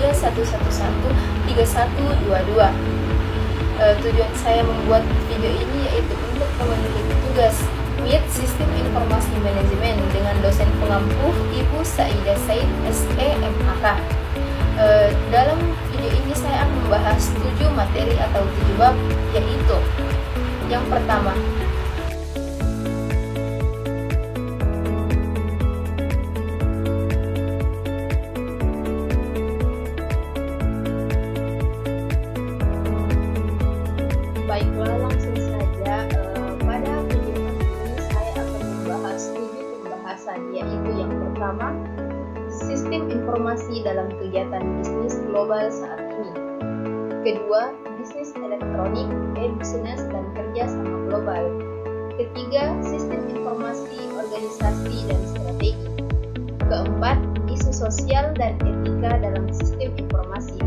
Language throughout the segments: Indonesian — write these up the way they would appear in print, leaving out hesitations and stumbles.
3122. Tujuan saya membuat video ini yaitu untuk memenuhi tugas MIT Sistem Informasi Manajemen dengan dosen pengampu Ibu Saidah Said SEMAK. Dalam video ini saya akan membahas 7 materi atau 7 bab, yaitu yang pertama, baiklah, langsung saja. Pada video ini saya akan membahas 7 pembahasan, yaitu yang pertama, sistem informasi dalam kegiatan bisnis global saat ini. Kedua, bisnis elektronik, e-business dan kerja sama global. Ketiga, sistem informasi, organisasi dan strategi. Keempat, isu sosial dan etika dalam sistem informasi.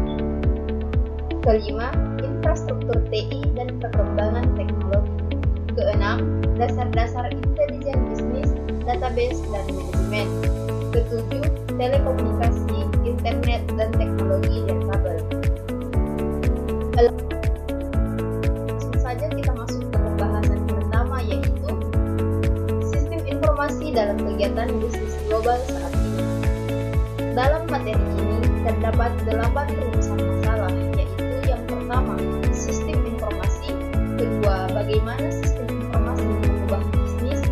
Kelima, infrastruktur TI dan perkembangan teknologi. Keenam, dasar-dasar intelijen bisnis, database dan manajemen. Ketujuh, telekomunikasi, internet dan teknologi nirkabel. Langsung saja kita masuk ke pembahasan pertama, yaitu sistem informasi dalam kegiatan bisnis global saat ini. Dalam materi ini terdapat 8 rumusan masalah, yaitu yang pertama, sistem informasi. Kedua, bagaimana sistem informasi mengubah bisnis.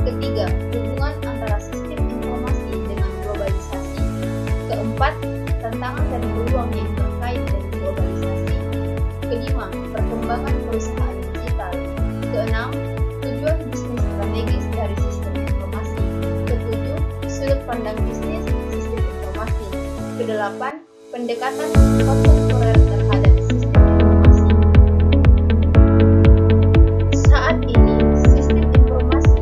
Ketiga, hubungan antara sistem informasi dengan globalisasi. Keempat, tantangan dan peluang yang terkait dengan globalisasi. Kelima, perkembangan perusahaan digital. Keenam, tujuan bisnis strategis dari sistem informasi. Ketujuh, sudut pandang bisnis sistem informasi. Kedelapan, pendekatan kontemporer terhadap sistem informasi. Saat ini, sistem informasi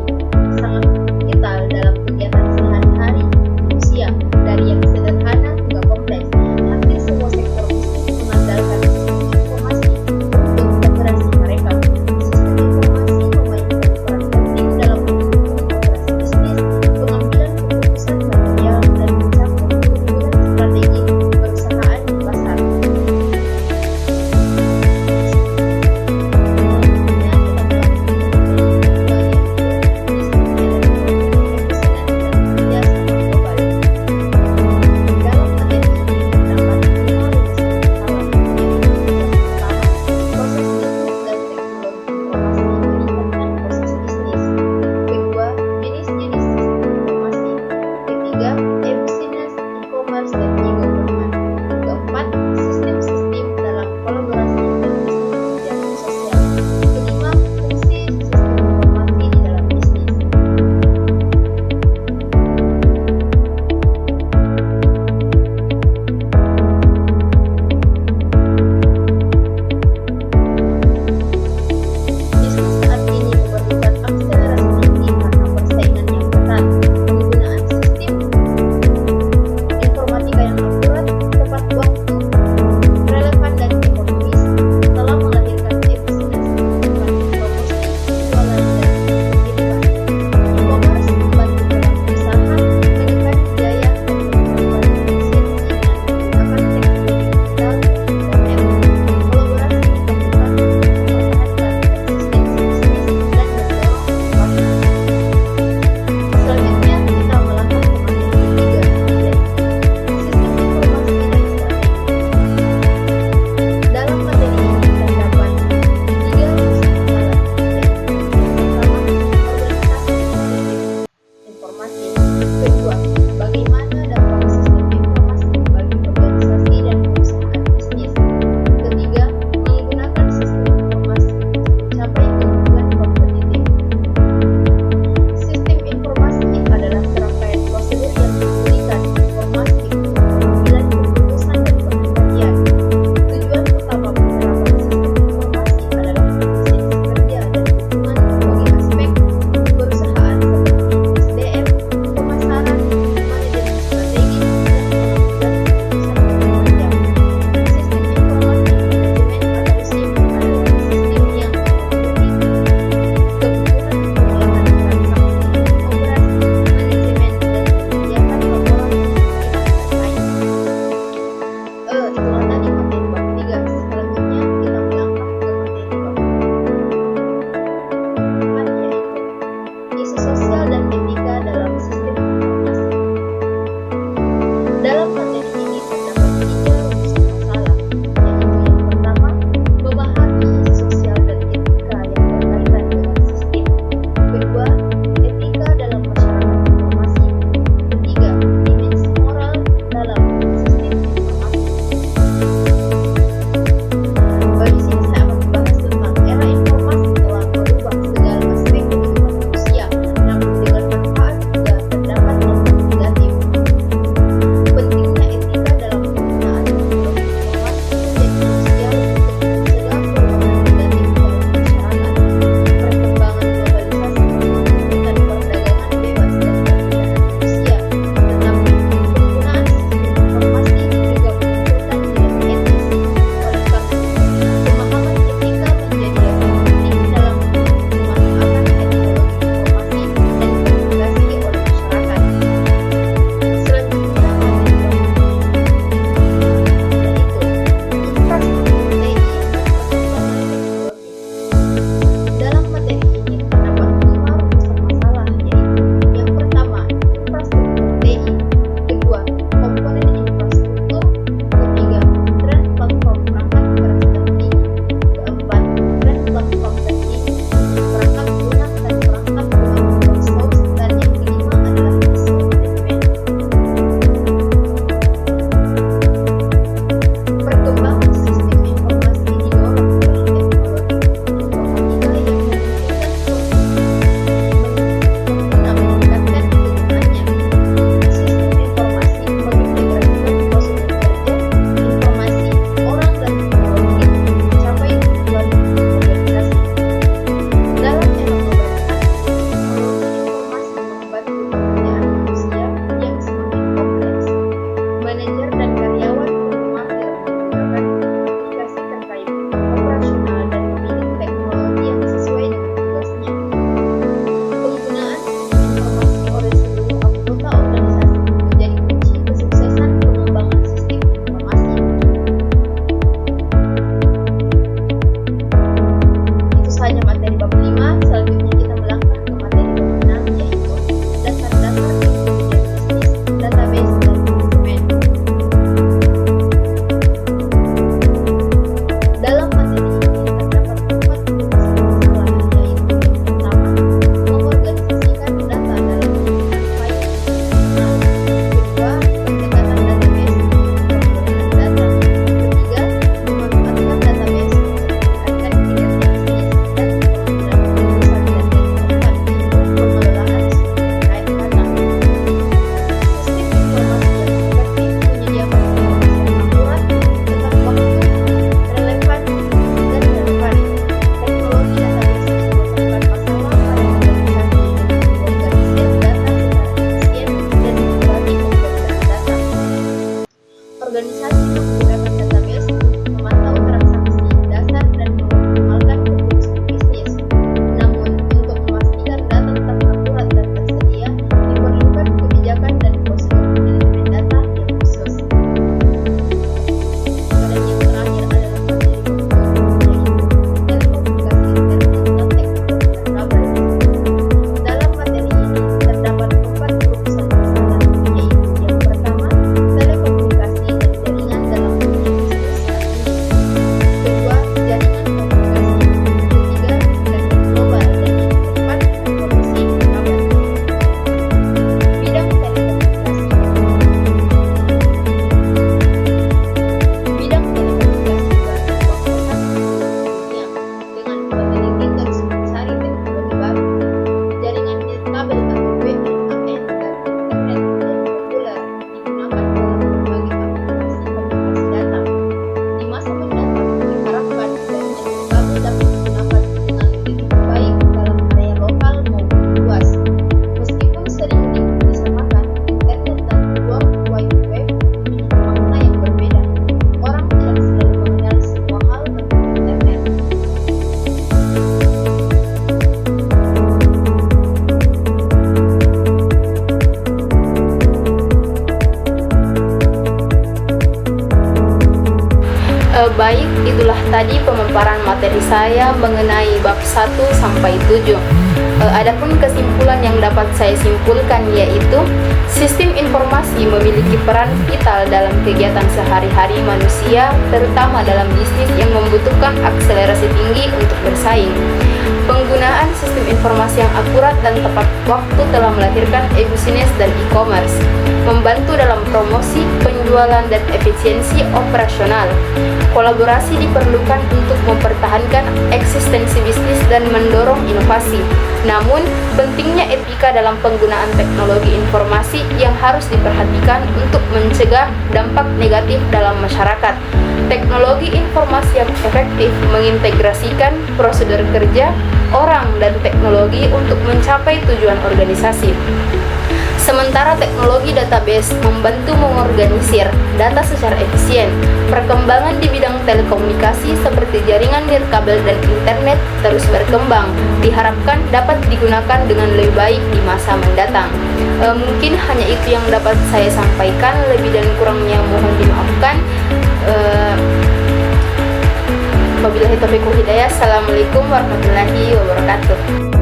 sangat vital dalam kegiatan sehari-hari manusia, dari yang sederhana hingga kompleks. Hampir semua sektor bisnis mengandalkan sistem informasi untuk operasi mereka. Sistem informasi memainkan peran penting dalam mendukung operasi bisnis, pengambilan keputusan material, dan mencakup keunggulan strategi perusahaan di pasar. berorientasi menggunakan database untuk memantau transaksi dasar dan mengoptimalkan keputusan bisnis. Namun, untuk memastikan data tetap akurat dan tersedia, diperlukan kebijakan dan prosedur manajemen data yang khusus. Dan yang terakhir adalah materi yaitu telekomunikasi internet dan teknologi kabel. Dalam materi ini terdapat 4 urusan besar, yaitu yang pertama, telekomunikasi dan jaringan dalam dunia bisnis saat ini. Kedua, jaringan komunikasi. Ketiga, internet global. Dan yang keempat, revolusi kabel. Bidang telekomunikasi. Bidang telekomunikasi berkembang pesat di seluruh dunia, dengan memiliki terus mencari teknologi baru. Jaringan nirkabel atau WLAN dan internet menjadi populer digunakan dalam berbagai aplikasi komunikasi data. Di masa mendatang, diharapkan jaringan nirkabel dapat digunakan dengan lebih baik dalam area lokal maupun luas. Meskipun sering disamakan, internet dan World Wide Web memiliki makna yang berbeda. Orang tidak selalu mengenal semua hal tentang internet. Baik, itulah tadi pemaparan materi saya mengenai bab 1 sampai 7. Adapun kesimpulan yang dapat saya simpulkan yaitu sistem informasi memiliki peran vital dalam kegiatan sehari-hari manusia, terutama dalam bisnis yang membutuhkan akselerasi tinggi untuk bersaing. Penggunaan sistem informasi yang akurat dan tepat waktu telah melahirkan e-business dan e-commerce, membantu dalam promosi, penjualan, dan efisiensi operasional. Kolaborasi diperlukan untuk mempertahankan eksistensi bisnis dan mendorong inovasi. Namun, pentingnya etika dalam penggunaan teknologi informasi yang harus diperhatikan untuk mencegah dampak negatif dalam masyarakat. Teknologi informasi yang efektif mengintegrasikan prosedur kerja, orang, dan teknologi untuk mencapai tujuan organisasi. Sementara teknologi database membantu mengorganisir data secara efisien. Perkembangan di bidang telekomunikasi seperti jaringan nirkabel dan internet terus berkembang, diharapkan dapat digunakan dengan lebih baik di masa mendatang. Mungkin hanya itu yang dapat saya sampaikan, lebih dan kurangnya mohon dimaafkan. Wabillahi taufiq wal hidayah. Assalamualaikum warahmatullahi wabarakatuh.